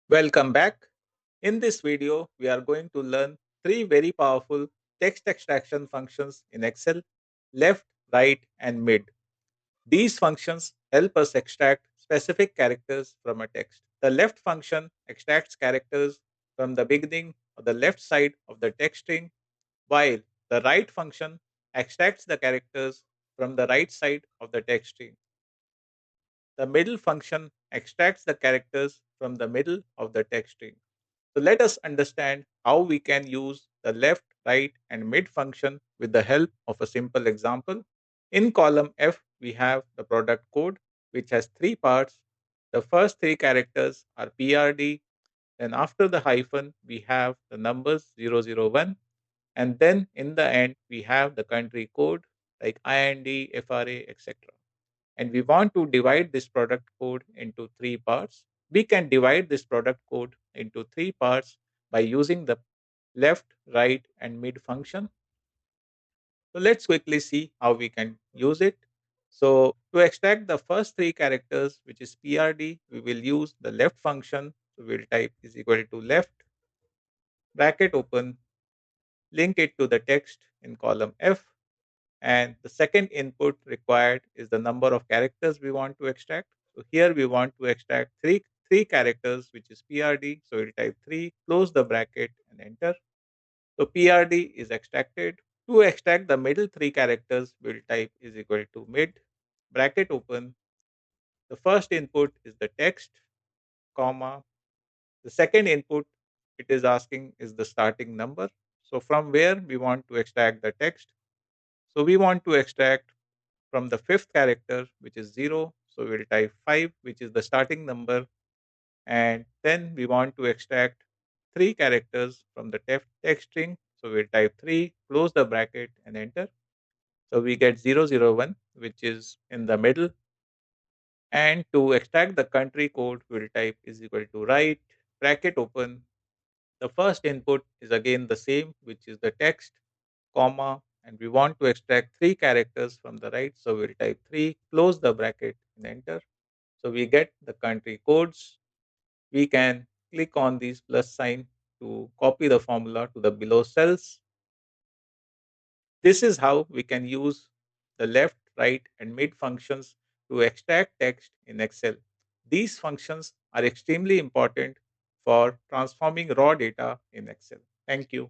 Welcome back. In this video, we are going to learn three very powerful text extraction functions in Excel: left, right, and mid. These functions help us extract specific characters from a text. The left function extracts characters from the beginning or the left side of the text string, while the right function extracts the characters from the right side of the text string. The middle function extracts the characters from the middle of the text string. So let us understand how we can use the left, right, and mid function with the help of a simple example. In column F, we have the product code, which has three parts. The first three characters are PRD. Then after the hyphen, we have the numbers 001. And then in the end, we have the country code like IND, FRA, etc. And we want to divide this product code into three parts. We can divide this product code into three parts by using the left, right, and mid function. So let's quickly see how we can use it. So to extract the first three characters, which is PRD, we will use the left function. So we'll type is equal to left, bracket open, link it to the text in column F, and the second input required is the number of characters we want to extract. So here we want to extract three characters, which is PRD. So we'll type 3, close the bracket, and enter. So PRD is extracted. To extract the middle three characters, we'll type is equal to mid, bracket open. The first input is the text, comma. The second input it is asking is the starting number. So from where we want to extract the text. So we want to extract from the fifth character, which is 0. So we'll type 5, which is the starting number. And then we want to extract three characters from the text string. So we'll type 3, close the bracket, and enter. So we get 001, which is in the middle. And to extract the country code, we'll type is equal to right, bracket open. The first input is again the same, which is the text, comma, and we want to extract three characters from the right. So we'll type 3, close the bracket, and enter. So we get the country codes. We can click on these plus sign to copy the formula to the below cells. This is how we can use the left, right, and mid functions to extract text in Excel. These functions are extremely important for transforming raw data in Excel. Thank you.